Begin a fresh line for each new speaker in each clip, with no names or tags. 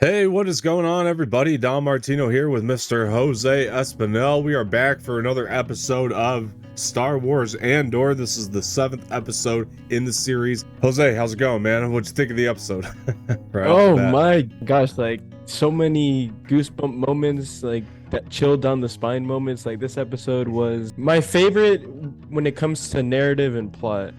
Hey, what is going on, everybody? Don Martino here with Mr. Jose Espinel. We are back for another episode of Star Wars Andor. This is the 7th episode in the series. Jose, how's it going, man? What'd you think of the episode? Right off the
Oh
bat.
my gosh, like so many goosebump moments, like that chill down the spine moments. Like this episode was my favorite when it comes to narrative and plot.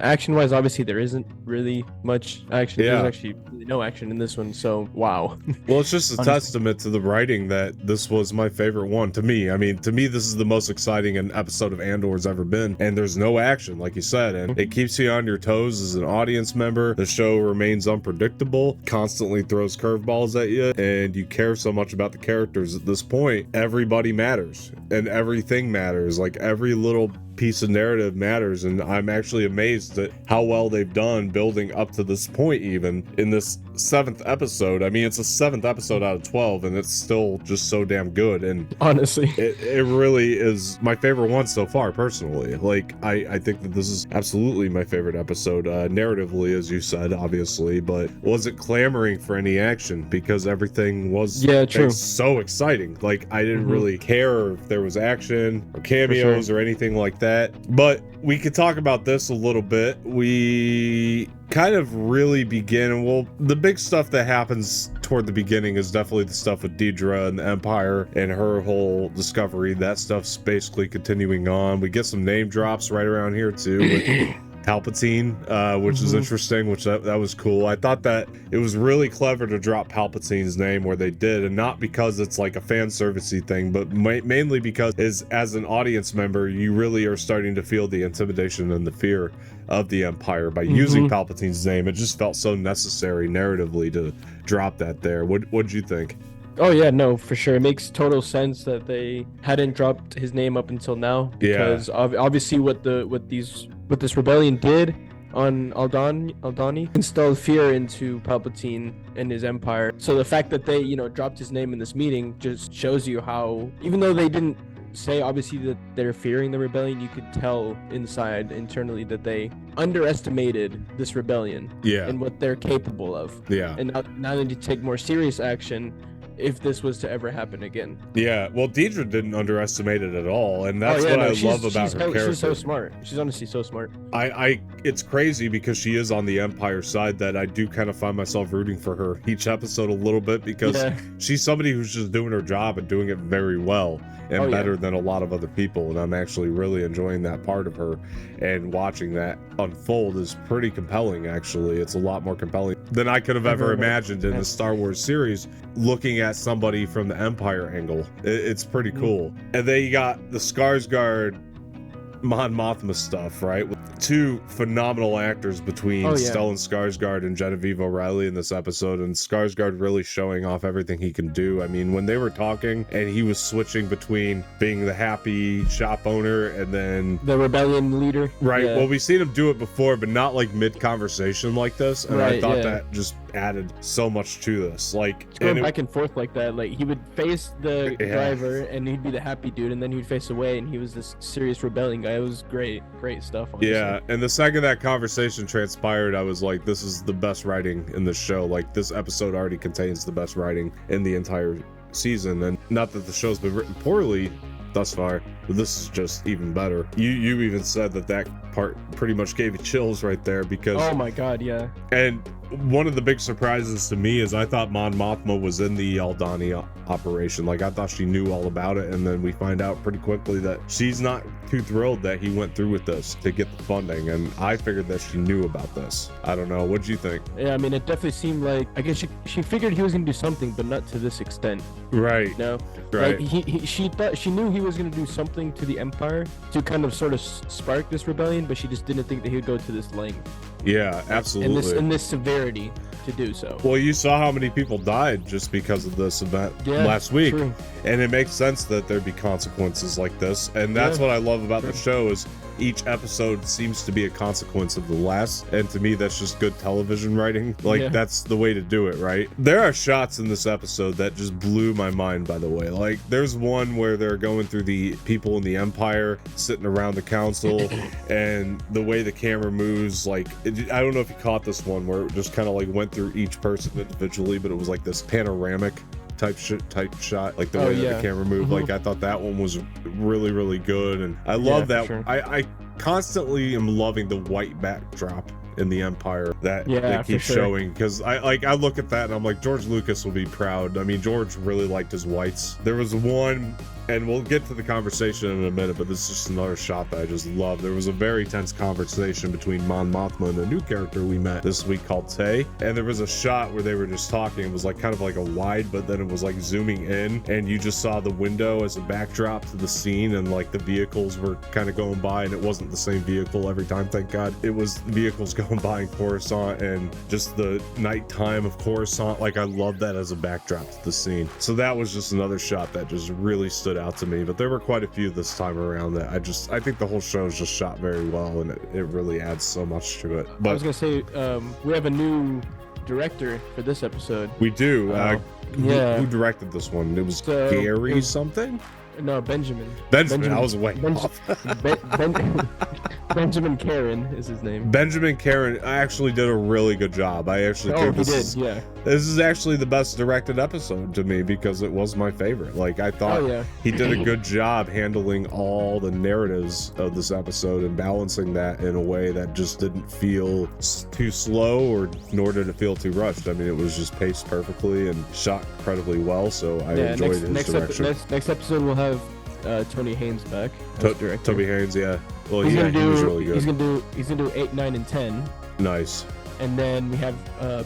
Action wise, obviously there isn't really much action. There's
Yeah.
actually really no action in this one, so wow.
Well, it's just a
Honestly.
testament to the writing that this was my favorite one to me. I mean, to me, this is the most exciting an episode of Andor's ever been. And there's no action, like you said, and it keeps you on your toes as an audience member. The show remains unpredictable, constantly throws curveballs at you, and you care so much about the characters at this point. Everybody matters, and everything matters. Like every little piece of narrative matters, and I'm actually amazed at how well they've done building up to this point, even in this 7th episode. I mean, it's a 7th episode out of 12, and it's still just so damn good. And
Honestly.
it really is my favorite one so far, personally. Like, I think that this is absolutely my favorite episode, narratively, as you said, obviously, but wasn't clamoring for any action because everything was
True.
so exciting. Like, I didn't really care if there was action or cameos or anything like that. But we could talk about this a little bit. We kind of really begin, well, the big stuff that happens toward the beginning is definitely the stuff with Deidre and the Empire and her whole discovery. That stuff's basically continuing on. We get some name drops right around here too with Palpatine, which is interesting, which that was cool. I thought that it was really clever to drop Palpatine's name where they did, and not because it's like a fan servicey thing, but mainly because as an audience member, you really are starting to feel the intimidation and the fear of the Empire by using Palpatine's name. It just felt so necessary narratively to drop that there. What'd you think?
Oh yeah, no, for sure. It makes total sense that they hadn't dropped his name up until now because obviously what this rebellion did on Aldani instilled fear into Palpatine and his empire. So the fact that they, dropped his name in this meeting just shows you how, even though they didn't say obviously that they're fearing the rebellion, you could tell internally that they underestimated this rebellion and what they're capable of. And now they need to take more serious action if this was to ever happen again.
Yeah, well, Deidre didn't underestimate it at all, and that's what I love about her character.
She's so smart. She's honestly so smart.
It's crazy because she is on the Empire side that I do kind of find myself rooting for her each episode a little bit because she's somebody who's just doing her job and doing it very well and better than a lot of other people, and I'm actually really enjoying that part of her, and watching that unfold is pretty compelling. Actually, it's a lot more compelling than I could have ever imagined in the Star Wars series, looking at somebody from the Empire angle. It's pretty cool. And then you got the Skarsgård Mon Mothma stuff, right? With two phenomenal actors between Stellan Skarsgård and Genevieve O'Reilly in this episode, and Skarsgård really showing off everything he can do. I mean, when they were talking and he was switching between being the happy shop owner and then
the rebellion leader.
Right. Well, we've seen him do it before, but not like mid-conversation like this. And I thought that just added so much to this. Like,
going back and forth like that. Like, he would face the driver and he'd be the happy dude, and then he'd face away and he was this serious rebellion guy. It was great stuff, honestly.
Yeah, and the second that conversation transpired, I was like, this is the best writing in this show. Like, this episode already contains the best writing in the entire season. And not that the show's been written poorly thus far, but this is just even better. You even said that part pretty much gave you chills right there because...
Oh my god, yeah.
And one of the big surprises to me is I thought Mon Mothma was in the Aldani operation. Like, I thought she knew all about it, and then we find out pretty quickly that she's not too thrilled that he went through with this to get the funding, and I figured that she knew about this. I don't know. What'd you think?
Yeah, I mean, it definitely seemed like, I guess she figured he was gonna do something, but not to this extent.
Right.
No.
Right.
Like, she knew he was gonna do something to the Empire to kind of sort of spark this rebellion, but she just didn't think that he would go to this length.
Yeah, absolutely.
And this severity to do so.
Well, you saw how many people died just because of this event last week.
True.
And it makes sense that there'd be consequences like this. And that's what I love about the show is each episode seems to be a consequence of the last, and to me that's just good television writing. Like, that's the way to do it, right? There are shots in this episode that just blew my mind, by the way. Like, there's one where they're going through the people in the Empire sitting around the council, and the way the camera moves, like, I don't know if you caught this one where it just kind of like went through each person individually, but it was like this panoramic type shot, like the way that the camera moved. Like I thought that one was really, really good, and I love that.
Sure.
I constantly am loving the white backdrop in the Empire that they keep showing, because I look at that and I'm like, George Lucas will be proud. I mean, George really liked his whites. There was one, and we'll get to the conversation in a minute, but this is just another shot that I just love. There was a very tense conversation between Mon Mothma and a new character we met this week called Tay, and there was a shot where they were just talking. It was like kind of like a wide, but then it was like zooming in, and you just saw the window as a backdrop to the scene, and like the vehicles were kind of going by, and it wasn't the same vehicle every time, thank God. It was vehicles going by in Coruscant, and just the nighttime of Coruscant. Like I love that as a backdrop to the scene. So that was just another shot that just really stood out to me, but there were quite a few this time around that I think the whole show is just shot very well, and it really adds so much to it. But
I was gonna say, we have a new director for this episode.
We do. Who directed this one? It was Gary something?
No, Benjamin.
I was way off.
Benjamin Karen is his name.
Benjamin Karen actually did a really good job. I actually think this is actually the best directed episode to me, because it was my favorite. Like I thought he did a good job handling all the narratives of this episode and balancing that in a way that just didn't feel too slow, or nor did it feel too rushed. I mean, it was just paced perfectly and shot incredibly well, so I enjoyed his direction.
Next episode we'll have Tony Haynes back as director.
Toby Haynes, yeah. Well,
he was
really good.
He's gonna do 8, 9, and 10.
Nice.
And then we have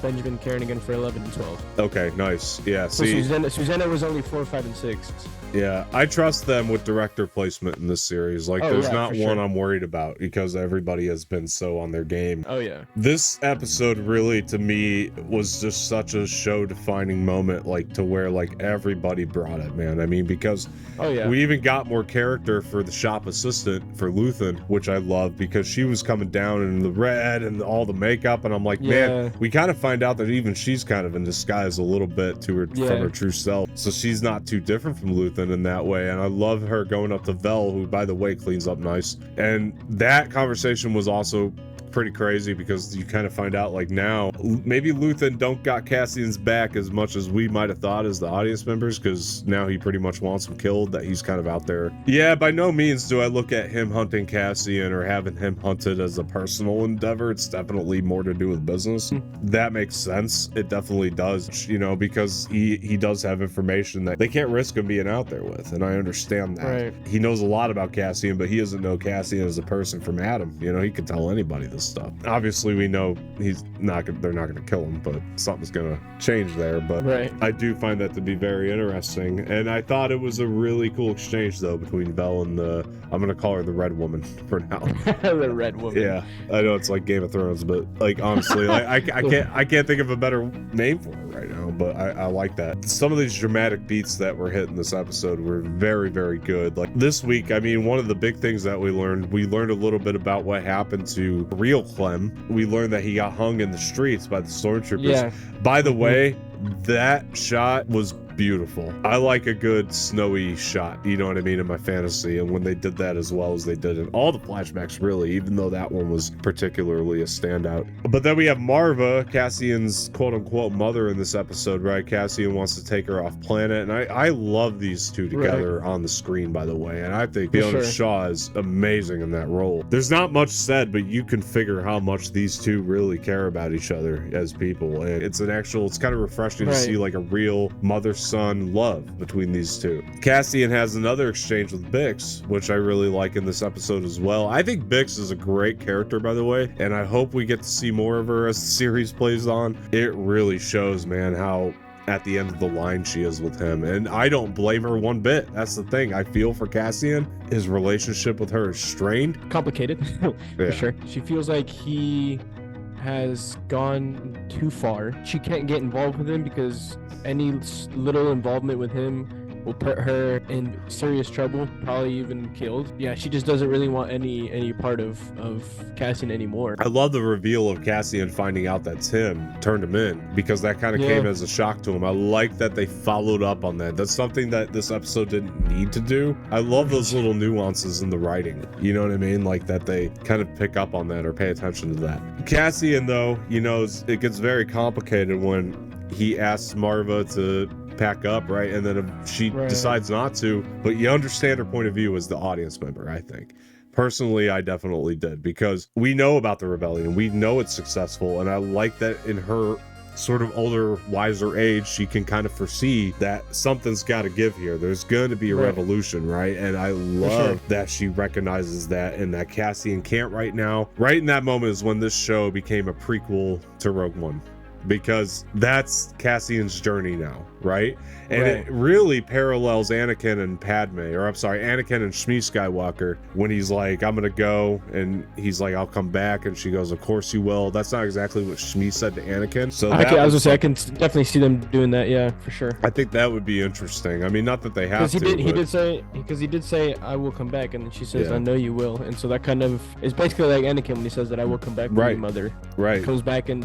Benjamin Karen again for 11 and 12.
Okay, nice. Yeah,
so
see,
Susanna was only 4, 5, and 6.
Yeah, I trust them with director placement in this series. Like, there's not one I'm worried about, because everybody has been so on their game.
Oh, yeah.
This episode really, to me, was just such a show-defining moment, like, to where, like, everybody brought it, man. I mean, because we even got more character for the shop assistant, for Luthen, which I love, because she was coming down in the red and all the makeup, and I'm like, man, we kind of find out that even she's kind of in disguise a little bit from her true self. So she's not too different from Luthen in that way, and I love her going up to Vel, who by the way cleans up nice. And that conversation was also pretty crazy, because you kind of find out, like, now maybe Luthen don't got Cassian's back as much as we might have thought as the audience members, because now he pretty much wants him killed, that he's kind of out there. Yeah, by no means do I look at him hunting Cassian or having him hunted as a personal endeavor. It's definitely more to do with business. That makes sense. It definitely does, you know, because he does have information that they can't risk him being out there with, and I understand that. Right. He knows a lot about Cassian, but he doesn't know Cassian as a person from Adam. You know, he can tell anybody this stuff. Obviously, we know they're not going to kill him, but something's going to change there. But I do find that to be very interesting, and I thought it was a really cool exchange, though, between Vel and I'm going to call her the Red Woman for now.
The Red Woman.
Yeah, I know it's like Game of Thrones, but like honestly, like I can't think of a better name for her right now. But I like that. Some of these dramatic beats that were hit in this episode were very, very good. Like this week, I mean, one of the big things that we learned a little bit about what happened to real Clem. We learned that he got hung in the streets by the stormtroopers. Yeah. By the way, that shot was beautiful. I like a good snowy shot, you know what I mean, in my fantasy, and when they did that as well as they did in all the flashbacks, really, even though that one was particularly a standout. But then we have Marva, Cassian's quote-unquote mother in this episode, right? Cassian wants to take her off planet, and I love these two together on the screen, by the way, and I think Fiona Shaw is amazing in that role. There's not much said, but you can figure how much these two really care about each other as people, and it's kind of refreshing to see like a real mother-son love between these two. Cassian has another exchange with Bix, which I really like in this episode as well. I think Bix is a great character, by the way, and I hope we get to see more of her as the series plays on. It really shows, man, how at the end of the line she is with him, and I don't blame her one bit. That's the thing. I feel for Cassian. His relationship with her is strained.
Complicated, for sure. She feels like he has gone too far. She can't get involved with him because any little involvement with him will put her in serious trouble, probably even killed. Yeah, she just doesn't really want any part of Cassian anymore.
I love the reveal of Cassian finding out that Tim turned him in, because that kind of came as a shock to him. I like that they followed up on that. That's something that this episode didn't need to do. I love those little nuances in the writing. You know what I mean? Like that they kind of pick up on that or pay attention to that. Cassian, though, you know, it gets very complicated when he asks Marva to pack up, right? And then she decides not to, but you understand her point of view as the audience member, I think. Personally, I definitely did, because we know about the rebellion. We know it's successful, and I like that in her sort of older, wiser age, she can kind of foresee that something's got to give here. There's going to be a revolution, right? And I love that she recognizes that, and that Cassian can't right now. Right in that moment is when this show became a prequel to Rogue One, because that's Cassian's journey now, right? And it really parallels Anakin and Padme, or I'm sorry, Anakin and Shmi Skywalker, when he's like, I'm gonna go, and he's like, I'll come back, and she goes, of course you will. That's not exactly what Shmi said to Anakin. So
I was gonna say, I can definitely see them doing that, yeah, for sure.
I think that would be interesting. I mean, not that they have to.
He did say, I will come back, and then she says, I know you will. And so that kind of is basically like Anakin when he says that I will come back with your mother.
Right.
He comes back, and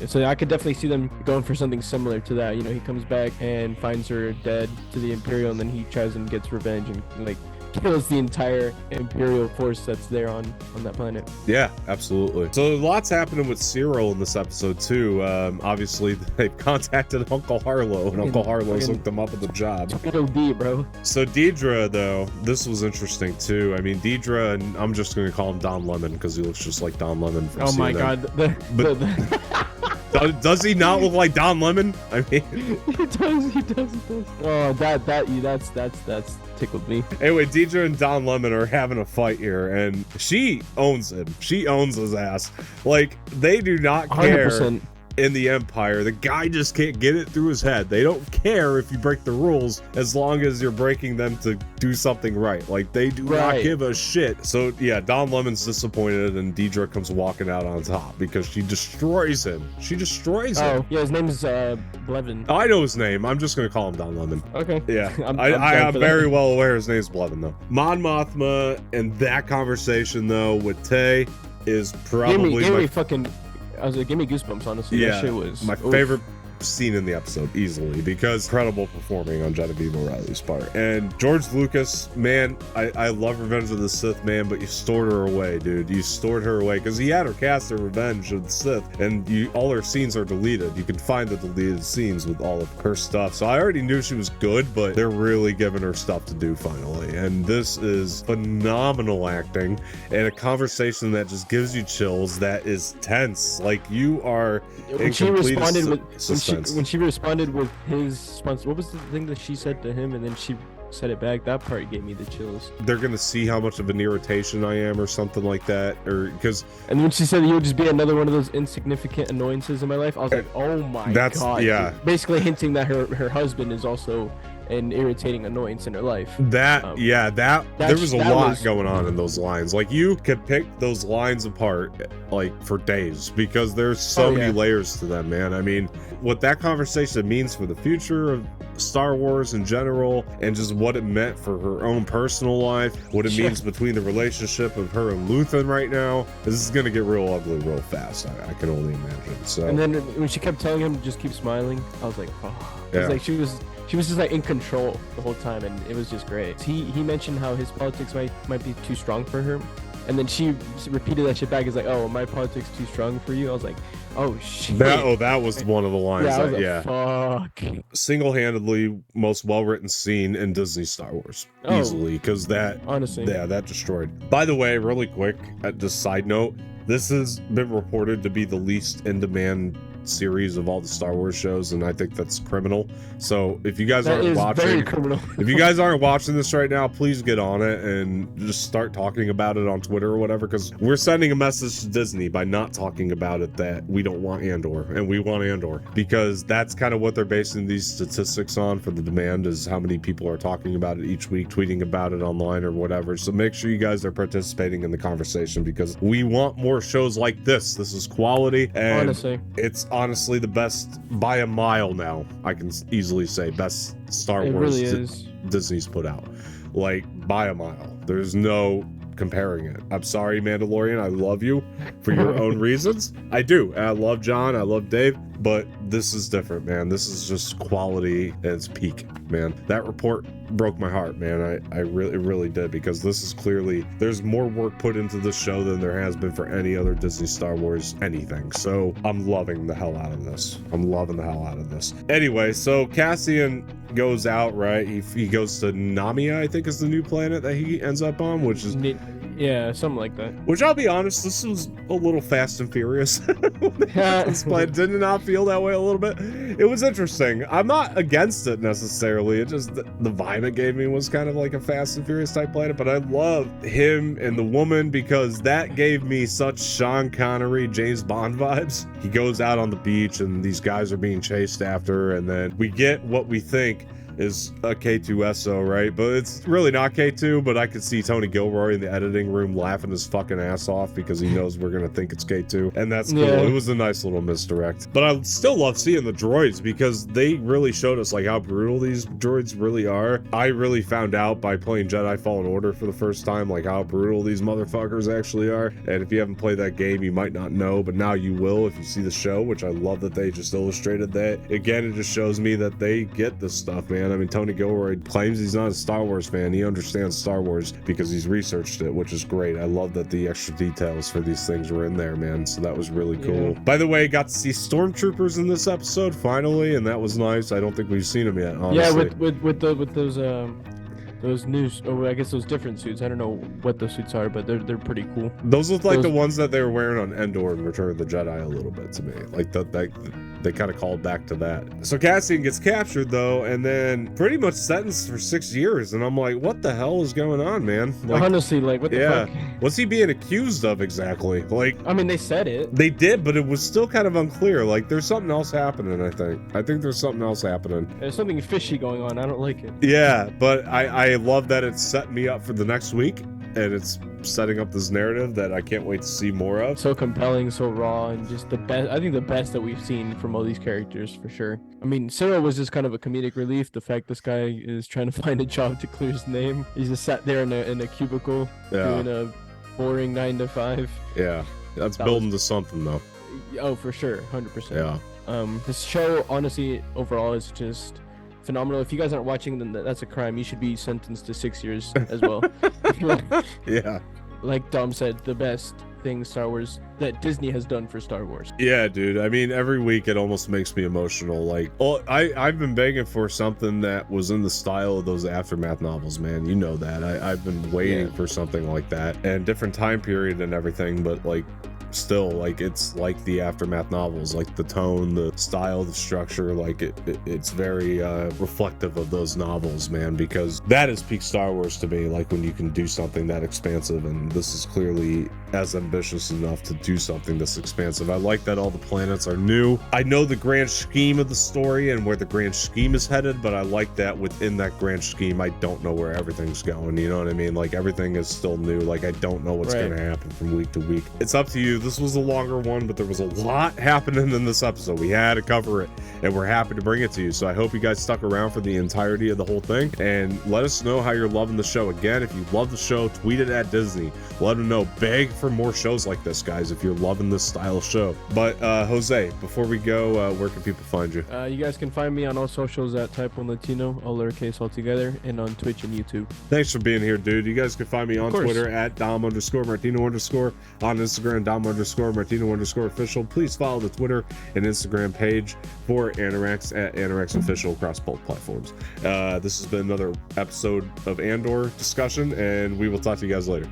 so I could definitely see them going for something similar to that. You know, he comes back and finds her dead to the Imperial, and then he tries and gets revenge and like kills the entire Imperial force that's there on that planet. Yeah,
absolutely. So lots happening with Cyril in this episode too. Obviously they've contacted Uncle Harlow, and Uncle Harlow's hooked them up with a job.
D, bro.
So Deidre, though, this was interesting too. I mean, Deidre, and I'm just going to call him Don Lemon because he looks just like Don Lemon from CNN.
My God.
Does he not look like Don Lemon? I mean,
he does. Oh, that's tickled me.
Anyway, Deidre and Don Lemon are having a fight here, and she owns him. She owns his ass. Like, they do not care 100%. In the Empire. The guy just can't get it through his head. They don't care if you break the rules as long as you're breaking them to do something right. Like, they do not give a shit. So yeah, Don Lemon's disappointed, and Deidre comes walking out on top because she destroys him. She destroys him.
Oh, yeah, his name is Blevin.
I know his name. I'm just gonna call him Don Lemon.
Okay.
Yeah. I'm very well aware his name's Blevin, though. Mon Mothma and that conversation, though, with Tay is probably
give me goosebumps, honestly.
Yeah,
that shit was
my favorite scene in the episode, easily, because incredible performing on Genevieve O'Reilly's part. And George Lucas, man, I love Revenge of the Sith, man, but you stored her away, dude. You stored her away because he had her cast in Revenge of the Sith, and all her scenes are deleted. You can find the deleted scenes with all of her stuff. So I already knew she was good, but they're really giving her stuff to do finally. And this is phenomenal acting and a conversation that just gives you chills, that is tense. Like, you are
when she responded with his response, what was the thing that she said to him, and then she said it back? That part gave me the chills.
They're gonna see how much of an irritation I am, or something like that, or because.
And when she said you would just be another one of those insignificant annoyances in my life, I was like, oh my god.
Yeah.
Basically hinting that her husband is also an irritating annoyance in her life.
There was a lot going on in those lines. Like, you could pick those lines apart like for days, because there's so many layers to them, man. I mean, what that conversation means for the future of Star Wars in general, and just what it meant for her own personal life, what it means between the relationship of her and Luthen right now. This is gonna get real ugly real fast, I can only imagine. So, and
then when she kept telling him to just keep smiling, I was like, oh. It's like she was just like in control the whole time, and it was just great. He mentioned how his politics might be too strong for her, and then she repeated that shit back. Is like, oh, my politics too strong for you? I was like, oh shit.
That was one of the lines.
Fuck.
Single-handedly most well-written scene in Disney Star Wars, easily, because that destroyed. By the way, really quick, just side note, this has been reported to be the least in-demand series of all the Star Wars shows, and I think that's criminal. So if you guys aren't watching, if you guys aren't watching this right now, please get on it and just start talking about it on Twitter or whatever, because we're sending a message to Disney by not talking about it that we don't want Andor, and we want Andor, because that's kind of what they're basing these statistics on for the demand, is how many people are talking about it each week, tweeting about it online or whatever. So make sure you guys are participating in the conversation, because we want more shows like this. This is quality, and
honestly,
it's honestly the best by a mile now. I can easily say best Star
It
Wars
really is.
Disney's put out, like by a mile. There's no comparing it. I'm sorry, Mandalorian, I love you for your own reasons. I do. I love John, I love Dave, but this is different, man. This is just quality at its peak, man. That report broke my heart, man. It really did, because this is clearly, there's more work put into this show than there has been for any other Disney Star Wars anything. So I'm loving the hell out of this. I'm loving the hell out of this. Anyway, so Cassian goes out, right? He goes to Namia, I think is the new planet that he ends up on, which is
yeah, something like that.
Which, I'll be honest, this was a little Fast and Furious. This plan did not feel that way a little bit. It was interesting. I'm not against it necessarily. It just, the vibe it gave me was kind of like a Fast and Furious type planet. But I love him and the woman, because that gave me such Sean Connery, James Bond vibes. He goes out on the beach and these guys are being chased after, and then we get what we think is a K2SO, right? But it's really not K2, but I could see Tony Gilroy in the editing room laughing his fucking ass off because he knows we're gonna think it's K2, and that's cool. It was a nice little misdirect. But I still love seeing the droids, because they really showed us like how brutal these droids really are. I really found out by playing Jedi Fallen Order for the first time like how brutal these motherfuckers actually are, and if you haven't played that game you might not know, but now you will if you see the show, which I love that they just illustrated that. Again, it just shows me that they get this stuff, man. I mean, Tony Gilroy claims he's not a Star Wars fan. He understands Star Wars because he's researched it, which is great. I love that the extra details for these things were in there, man. So that was really cool. By the way, got to see stormtroopers in this episode finally, and that was nice. I don't think we've seen them yet, honestly.
Yeah, with those new, oh, I guess those different suits. I don't know what those suits are, but they're pretty cool.
Those look like the ones that they were wearing on Andor in Return of the Jedi a little bit to me. Like they kind of called back to that. So Cassian gets captured though, and then pretty much sentenced for 6 years. And I'm like, what the hell is going on, man? Like,
honestly, like, what the fuck?
What's he being accused of exactly? Like,
I mean, they said it.
They did, but it was still kind of unclear. Like, there's something else happening, I think there's something else happening.
There's something fishy going on. I don't like it.
Yeah, but I love that it's setting me up for the next week, and it's setting up this narrative that I can't wait to see more of.
So compelling, so raw, and just the best. I think the best that we've seen from all these characters for sure. I mean, Cyril was just kind of a comedic relief. The fact this guy is trying to find a job to clear his name. He's just sat there in a cubicle doing a boring 9 to 5.
Yeah, that's building to something though.
Oh, for sure, 100%.
Yeah.
This show, honestly, overall is just phenomenal. If you guys aren't watching, then that's a crime. You should be sentenced to 6 years as well.
Yeah.
Like Dom said, the best thing Star Wars that Disney has done for Star Wars.
Yeah, dude. I mean, every week it almost makes me emotional. Like, oh, I've been begging for something that was in the style of those Aftermath novels, man. You know that. I've been waiting for something like that, and different time period and everything, but like, still, like, it's like the Aftermath novels, like the tone, the style, the structure, like it's very reflective of those novels, man, because that is peak Star Wars to me. Like, when you can do something that expansive, and this is clearly as ambitious enough to do something this expansive. I like that all the planets are new. I know the grand scheme of the story and where the grand scheme is headed, but I like that within that grand scheme, I don't know where everything's going. You know what I mean? Like, everything is still new. Like, I don't know what's going to happen from week to week. It's up to you. This was a longer one, but there was a lot happening in this episode. We had to cover it, and we're happy to bring it to you. So I hope you guys stuck around for the entirety of the whole thing, and let us know how you're loving the show. Again, if you love the show, tweet it at Disney. Let them know. Beg for more shows like this, guys, if you're loving this style of show. But Jose, before we go, where can people find you?
You guys can find me on all socials at Type1Latino, all lowercase all together, and on Twitch and YouTube.
Thanks for being here, dude. You guys can find me on Twitter at Dom_Martino_, on Instagram Dom_Martino_official. Please follow the Twitter and Instagram page for Anorex at Anorex Official across both platforms. This has been another episode of Andor discussion, and we will talk to you guys later.